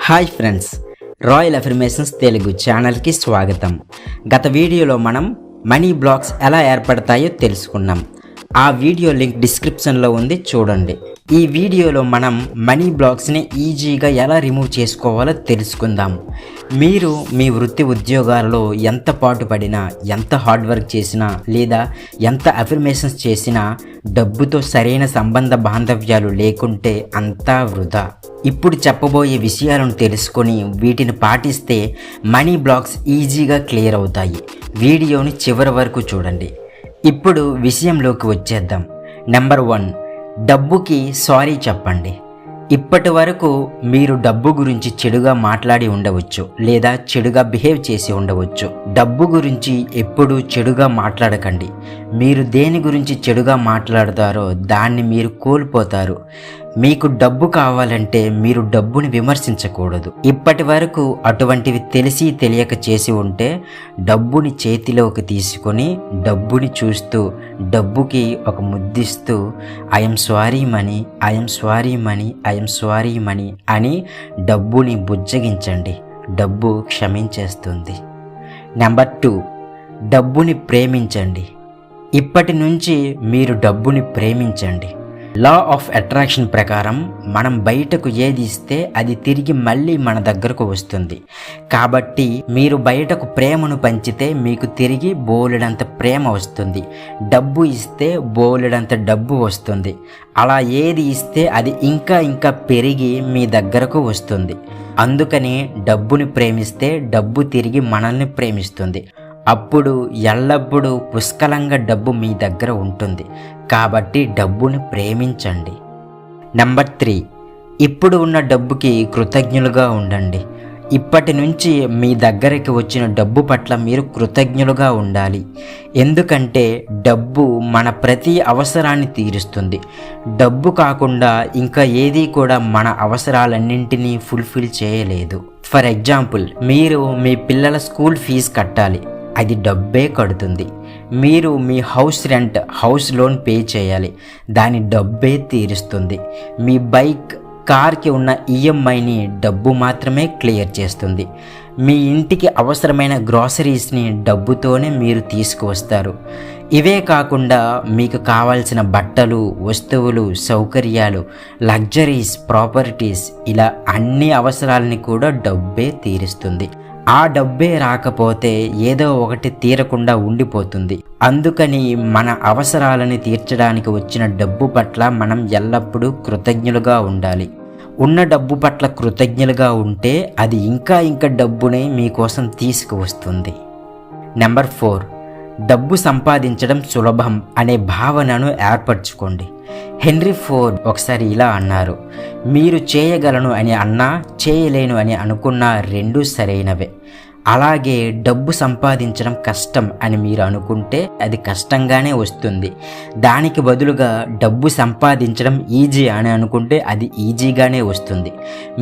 Hi friends, royal affirmations Telugu ఛానల్కి స్వాగతం. గత వీడియోలో మనం మనీ బ్లాక్స్ ఎలా ఏర్పడతాయో తెలుసుకున్నాం. ఆ వీడియో లింక్ డిస్క్రిప్షన్లో ఉంది, చూడండి. ఈ వీడియోలో మనం మనీ బ్లాక్స్ని ఈజీగా ఎలా రిమూవ్ చేసుకోవాలో తెలుసుకుందాం. మీరు మీ వృత్తి ఉద్యోగాలలో ఎంత పాటుపడినా, ఎంత హార్డ్ వర్క్ చేసినా, లేదా ఎంత అఫర్మేషన్స్ చేసినా డబ్బుతో సరైన సంబంధ బాంధవ్యాలు లేకుంటే అంతా వృధా. ఇప్పుడు చెప్పబోయే విషయాలను తెలుసుకొని వీటిని పాటిస్తే మనీ బ్లాక్స్ ఈజీగా క్లియర్ అవుతాయి. వీడియోని చివరి వరకు చూడండి. ఇప్పుడు విషయంలోకి వచ్చేద్దాం. నెంబర్ 1, డబ్బుకి సారీ చెప్పండి. ఇప్పటి వరకు మీరు డబ్బు గురించి చెడుగా మాట్లాడి ఉండవచ్చు, లేదా చెడుగా బిహేవ్ చేసి ఉండవచ్చు. డబ్బు గురించి ఎప్పుడూ చెడుగా మాట్లాడకండి. మీరు దేని గురించి చెడుగా మాట్లాడతారో దాన్ని మీరు కోల్పోతారు. మీకు డబ్బు కావాలంటే మీరు డబ్బుని విమర్శించకూడదు. ఇప్పటి వరకు అటువంటివి తెలిసి తెలియక చేసి ఉంటే డబ్బుని చేతిలోకి తీసుకొని డబ్బుని చూస్తూ డబ్బుకి ఒక ముద్దిస్తూ I'm sorry money, I'm sorry money, I'm sorry money అని డబ్బుని బుజ్జగించండి. డబ్బు క్షమించేస్తుంది. నెంబర్ 2, డబ్బుని ప్రేమించండి. ఇప్పటి నుంచి మీరు డబ్బుని ప్రేమించండి. లా ఆఫ్ అట్రాక్షన్ ప్రకారం మనం బయటకు ఏది ఇస్తే అది తిరిగి మళ్ళీ మన దగ్గరకు వస్తుంది. కాబట్టి మీరు బయటకు ప్రేమను పంచితే మీకు తిరిగి బోలెడంత ప్రేమ వస్తుంది. డబ్బు ఇస్తే బోలెడంత డబ్బు వస్తుంది. అలా ఏది ఇస్తే అది ఇంకా ఇంకా పెరిగి మీ దగ్గరకు వస్తుంది. అందుకని డబ్బుని ప్రేమిస్తే డబ్బు తిరిగి మనల్ని ప్రేమిస్తుంది. అప్పుడు ఎల్లప్పుడూ పుష్కలంగా డబ్బు మీ దగ్గర ఉంటుంది. కాబట్టి డబ్బుని ప్రేమించండి. నెంబర్ 3, ఇప్పుడు ఉన్న డబ్బుకి కృతజ్ఞులుగా ఉండండి. ఇప్పటి నుంచి మీ దగ్గరికి వచ్చిన డబ్బు పట్ల మీరు కృతజ్ఞులుగా ఉండాలి. ఎందుకంటే డబ్బు మన ప్రతి అవసరాన్ని తీరుస్తుంది. డబ్బు కాకుండా ఇంకా ఏది కూడా మన అవసరాలన్నింటినీ ఫుల్ఫిల్ చేయలేదు. ఫర్ ఎగ్జాంపుల్, మీరు మీ పిల్లల స్కూల్ ఫీజు కట్టాలి, అది డబ్బే కడుతుంది. మీరు మీ house rent, house loan pay చేయాలి, దాని డబ్బే తీరుస్తుంది. మీ బైక్, కార్కి ఉన్న ఈఎంఐని డబ్బు మాత్రమే క్లియర్ చేస్తుంది. మీ ఇంటికి అవసరమైన గ్రాసరీస్ని డబ్బుతోనే మీరు తీసుకువస్తారు. ఇవే కాకుండా మీకు కావాల్సిన బట్టలు, వస్తువులు, సౌకర్యాలు, లగ్జరీస్, ప్రాపర్టీస్, ఇలా అన్ని అవసరాలని కూడా డబ్బే తీరుస్తుంది. ఆ డబ్బే రాకపోతే ఏదో ఒకటి తీరకుండా ఉండిపోతుంది. అందుకని మన అవసరాలని తీర్చడానికి వచ్చిన డబ్బు పట్ల మనం ఎల్లప్పుడూ కృతజ్ఞులుగా ఉండాలి. ఉన్న డబ్బు పట్ల కృతజ్ఞులుగా ఉంటే అది ఇంకా ఇంకా డబ్బుని మీకోసం తీసుకువస్తుంది. నెంబర్ 4, డబ్బు సంపాదించడం సులభం అనే భావనను ఏర్పరచుకోండి. హెన్రీ ఫోర్డ్ ఒకసారి ఇలా అన్నారు, మీరు చేయగలను అని అన్నా, చేయలేను అని అనుకున్నా రెండూ సరైనవే. అలాగే డబ్బు సంపాదించడం కష్టం అని మీరు అనుకుంటే అది కష్టంగానే వస్తుంది. దానికి బదులుగా డబ్బు సంపాదించడం ఈజీ అని అనుకుంటే అది ఈజీగానే వస్తుంది.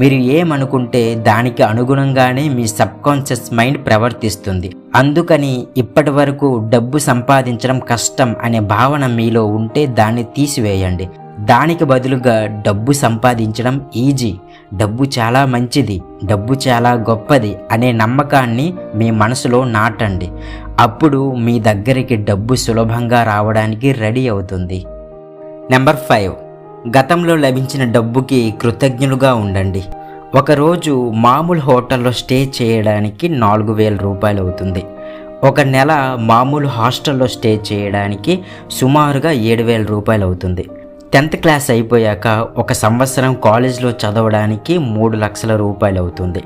మీరు ఏమనుకుంటే దానికి అనుగుణంగానే మీ సబ్కాన్షియస్ మైండ్ ప్రవర్తిస్తుంది. అందుకని ఇప్పటి వరకు డబ్బు సంపాదించడం కష్టం అనే భావన మీలో ఉంటే దాన్ని తీసివేయండి. దానికి బదులుగా డబ్బు సంపాదించడం ఈజీ, డబ్బు చాలా మంచిది, డబ్బు చాలా గొప్పది అనే నమ్మకాన్ని మీ మనసులో నాటండి. అప్పుడు మీ దగ్గరికి డబ్బు సులభంగా రావడానికి రెడీ అవుతుంది. నెంబర్ 5, గతంలో లభించిన డబ్బుకి కృతజ్ఞులుగా ఉండండి. ఒకరోజు మామూలు హోటల్లో స్టే చేయడానికి 4,000 రూపాయలు అవుతుంది. ఒక నెల మామూలు హాస్టల్లో స్టే చేయడానికి సుమారుగా 7,000 రూపాయలు అవుతుంది. 10th క్లాస్ అయిపోయాక ఒక సంవత్సరం కాలేజ్లో చదవడానికి 3 లక్షల రూపాయలు అవుతుంది.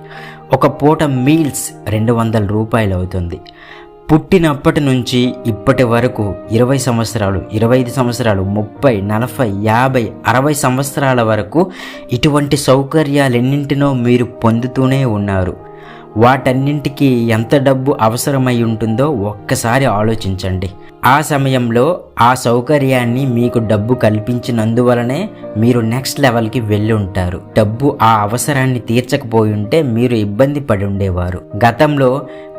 ఒక పూట మీల్స్ 200 రూపాయలు అవుతుంది. పుట్టినప్పటి నుంచి ఇప్పటి వరకు 20 సంవత్సరాలు, 25 సంవత్సరాలు, 30, 40, 50, 60 సంవత్సరాల వరకు ఇటువంటి సౌకర్యాలెన్నింటినో మీరు పొందుతూనే ఉన్నారు. వాటన్నింటికి ఎంత డబ్బు అవసరమై ఉంటుందో ఒక్కసారి ఆలోచించండి. ఆ సమయంలో ఆ సౌకర్యాన్ని మీకు డబ్బు కల్పించినందువలనే మీరు నెక్స్ట్ లెవెల్కి వెళ్ళి ఉంటారు. డబ్బు ఆ అవసరాన్ని తీర్చకపోయి ఉంటే మీరు ఇబ్బంది పడి ఉండేవారు. గతంలో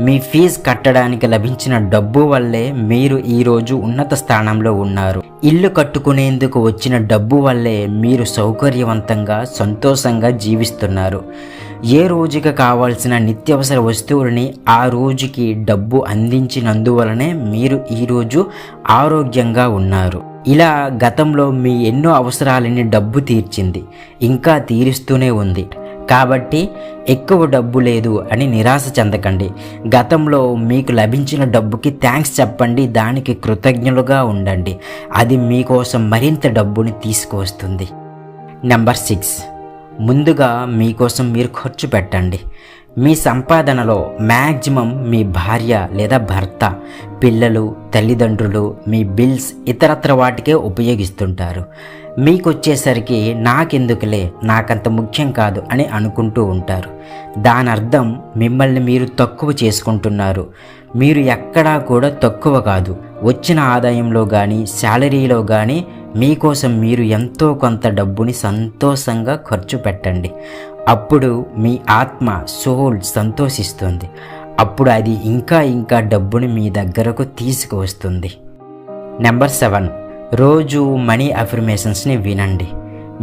మీ ఫీజు కట్టడానికి లభించిన డబ్బు వల్లే మీరు ఈరోజు ఉన్నత స్థానంలో ఉన్నారు. ఇల్లు కట్టుకునేందుకు వచ్చిన డబ్బు వల్లే మీరు సౌకర్యవంతంగా, సంతోషంగా జీవిస్తున్నారు. ఏ రోజుకి కావాల్సిన నిత్యావసర వస్తువులని ఆ రోజుకి డబ్బు అందించినందువలనే మీరు ఈరోజు ఆరోగ్యంగా ఉన్నారు. ఇలా గతంలో మీ ఎన్నో అవసరాలని డబ్బు తీర్చింది, ఇంకా తీరుస్తూనే ఉంది. కాబట్టి ఎక్కువ డబ్బు లేదు అని నిరాశ చెందకండి. గతంలో మీకు లభించిన డబ్బుకి థ్యాంక్స్ చెప్పండి, దానికి కృతజ్ఞులుగా ఉండండి. అది మీకోసం మరింత డబ్బుని తీసుకువస్తుంది. నెంబర్ 6, ముందుగా మీకోసం మీరు ఖర్చు పెట్టండి. మీ సంపాదనలో మ్యాక్సిమం మీ భార్య లేదా భర్త, పిల్లలు, తల్లిదండ్రులు, మీ బిల్స్, ఇతరత్ర వాటికే ఉపయోగిస్తుంటారు. మీకు వచ్చేసరికి నాకెందుకులే, నాకంత ముఖ్యం కాదు అని అనుకుంటూ ఉంటారు. దాని అర్థం మిమ్మల్ని మీరు తక్కువ చేసుకుంటున్నారు. మీరు ఎక్కడా కూడా తక్కువ కాదు. వచ్చిన ఆదాయంలో కానీ శాలరీలో కానీ మీకోసం మీరు ఎంతో కొంత డబ్బుని సంతోషంగా ఖర్చు పెట్టండి. అప్పుడు మీ ఆత్మ, సోల్ సంతోషిస్తుంది. అప్పుడు అది ఇంకా ఇంకా డబ్బుని మీ దగ్గరకు తీసుకువస్తుంది. నెంబర్ 7, రోజు మనీ అఫర్మేషన్స్ని వినండి.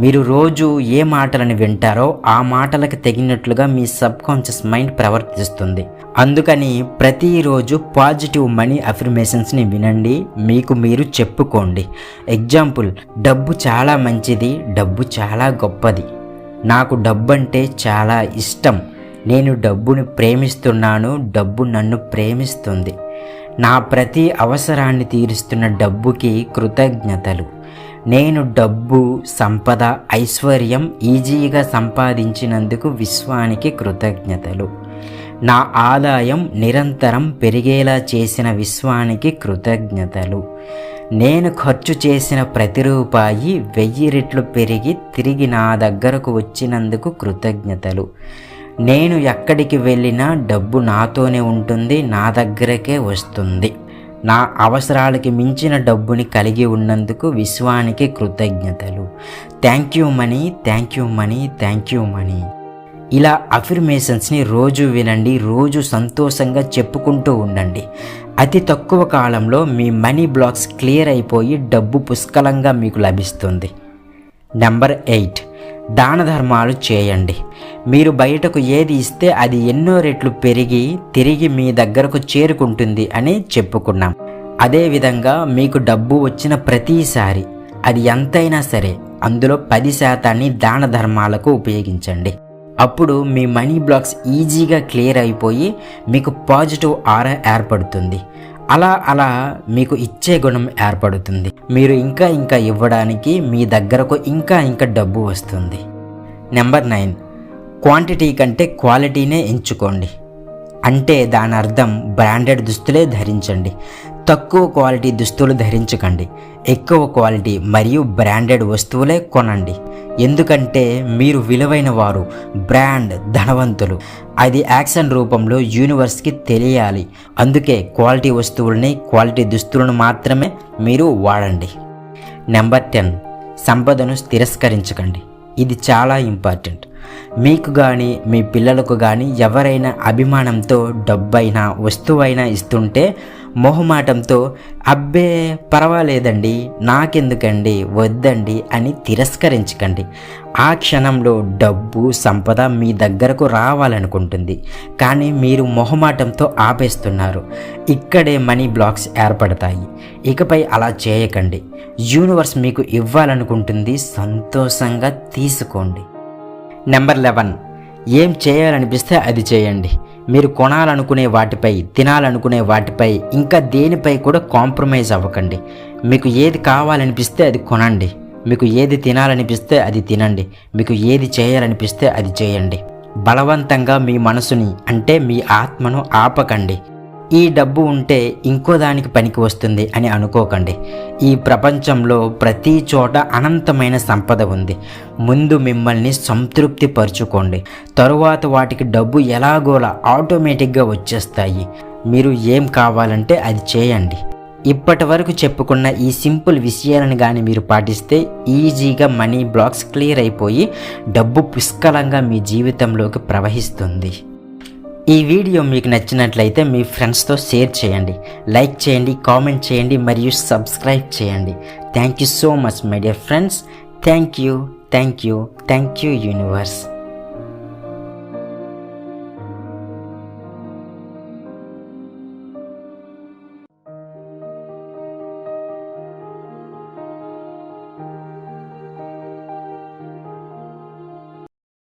మీరు రోజు ఏ మాటలను వింటారో ఆ మాటలకు తగినట్లుగా మీ సబ్కాన్షియస్ మైండ్ ప్రవర్తిస్తుంది. అందుకని ప్రతిరోజు పాజిటివ్ మనీ అఫర్మేషన్స్ని వినండి, మీకు మీరు చెప్పుకోండి. ఎగ్జాంపుల్, డబ్బు చాలా మంచిది, డబ్బు చాలా గొప్పది, నాకు డబ్బు అంటే చాలా ఇష్టం, నేను డబ్బుని ప్రేమిస్తున్నాను, డబ్బు నన్ను ప్రేమిస్తుంది, నా ప్రతి అవసరాన్ని తీరుస్తున్న డబ్బుకి కృతజ్ఞతలు, నేను డబ్బు, సంపద, ఐశ్వర్యం ఈజీగా సంపాదించినందుకు విశ్వానికి కృతజ్ఞతలు, నా ఆదాయం నిరంతరం పెరిగేలా చేసిన విశ్వానికి కృతజ్ఞతలు, నేను ఖర్చు చేసిన ప్రతి రూపాయి 1000 రెట్లు పెరిగి తిరిగి నా దగ్గరకు వచ్చినందుకు కృతజ్ఞతలు, నేను ఎక్కడికి వెళ్ళినా డబ్బు నాతోనే ఉంటుంది, నా దగ్గరకే వస్తుంది, నా అవసరాలకి మించిన డబ్బుని కలిగి ఉన్నందుకు విశ్వానికి కృతజ్ఞతలు, thank you money, thank you money, thank you money. ఇలా అఫర్మేషన్స్ని రోజు వినండి, రోజు సంతోషంగా చెప్పుకుంటూ ఉండండి. అతి తక్కువ కాలంలో మీ మనీ బ్లాక్స్ క్లియర్ అయిపోయి డబ్బు పుష్కలంగా మీకు లభిస్తుంది. నెంబర్ 8, దాన ధర్మాలు చేయండి. మీరు బయటకు ఏది ఇస్తే అది ఎన్నో రెట్లు పెరిగి తిరిగి మీ దగ్గరకు చేరుకుంటుంది అని చెప్పుకున్నాం. అదేవిధంగా మీకు డబ్బు వచ్చిన ప్రతిసారి అది ఎంతైనా సరే అందులో 10% దాన ధర్మాలకు ఉపయోగించండి. అప్పుడు మీ మనీ బ్లాక్స్ ఈజీగా క్లియర్ అయిపోయి మీకు పాజిటివ్ ఆరా ఏర్పడుతుంది. అలా అలా మీకు ఇచ్చే గుణం ఏర్పడుతుంది. మీరు ఇంకా ఇంకా ఇవ్వడానికి మీ దగ్గరకు ఇంకా ఇంకా డబ్బు వస్తుంది. నెంబర్ 9, క్వాంటిటీ కంటే క్వాలిటీనే ఎంచుకోండి. అంటే దాని అర్థం బ్రాండెడ్ దుస్తులే ధరించండి, తక్కువ క్వాలిటీ దుస్తులు ధరించకండి. ఎక్కువ క్వాలిటీ మరియు బ్రాండెడ్ వస్తువులే కొనండి. ఎందుకంటే మీరు విలువైన వారు, బ్రాండ్ ధనవంతులు. అది యాక్షన్ రూపంలో యూనివర్స్కి తెలియాలి. అందుకే క్వాలిటీ వస్తువులని, క్వాలిటీ దుస్తులను మాత్రమే మీరు వాడండి. నెంబర్ 10, సంపదను తిరస్కరించకండి. ఇది చాలా ఇంపార్టెంట్. మీకు కానీ మీ పిల్లలకు కానీ ఎవరైనా అభిమానంతో డబ్బైనా వస్తువైనా ఇస్తుంటే మొహమాటంతో అబ్బే పర్వాలేదండి, నాకెందుకండి, వద్దండి అని తిరస్కరించకండి. ఆ క్షణంలో డబ్బు, సంపద మీ దగ్గరకు రావాలనుకుంటుంది, కానీ మీరు మొహమాటంతో ఆపేస్తున్నారు. ఇక్కడే మనీ బ్లాక్స్ ఏర్పడతాయి. ఇకపై అలా చేయకండి. యూనివర్స్ మీకు ఇవ్వాలనుకుంటుంది, సంతోషంగా తీసుకోండి. నెంబర్ 11, ఏం చేయాలనిపిస్తే అది చేయండి. మీరు కొనాలనుకునే వాటిపై, తినాలనుకునే వాటిపై, ఇంకా దేనిపై కూడా కాంప్రమైజ్ అవ్వకండి. మీకు ఏది కావాలనిపిస్తే అది కొనండి, మీకు ఏది తినాలనిపిస్తే అది తినండి, మీకు ఏది చేయాలనిపిస్తే అది చేయండి. బలవంతంగా మీ మనసుని అంటే మీ ఆత్మను ఆపకండి. ఈ డబ్బు ఉంటే ఇంకో దానికి పనికి వస్తుంది అని అనుకోకండి. ఈ ప్రపంచంలో ప్రతి చోట అనంతమైన సంపద ఉంది. ముందు మిమ్మల్ని సంతృప్తి పరుచుకోండి, తరువాత వాటికి డబ్బు ఎలాగోలా ఆటోమేటిక్గా వచ్చేస్తాయి. మీరు ఏం కావాలంటే అది చేయండి. ఇప్పటి వరకు చెప్పుకున్న ఈ సింపుల్ విషయాలను కానీ మీరు పాటిస్తే ఈజీగా మనీ బ్లాక్స్ క్లియర్ అయిపోయి డబ్బు పుష్కలంగా మీ జీవితంలోకి ప్రవహిస్తుంది. ఈ వీడియో మీకు నచ్చినట్లయితే మీ ఫ్రెండ్స్తో షేర్ చేయండి, లైక్ చేయండి, కామెంట్ చేయండి మరియు సబ్స్క్రైబ్ చేయండి. Thank you so much my dear friends. Thank you, thank you, thank you universe.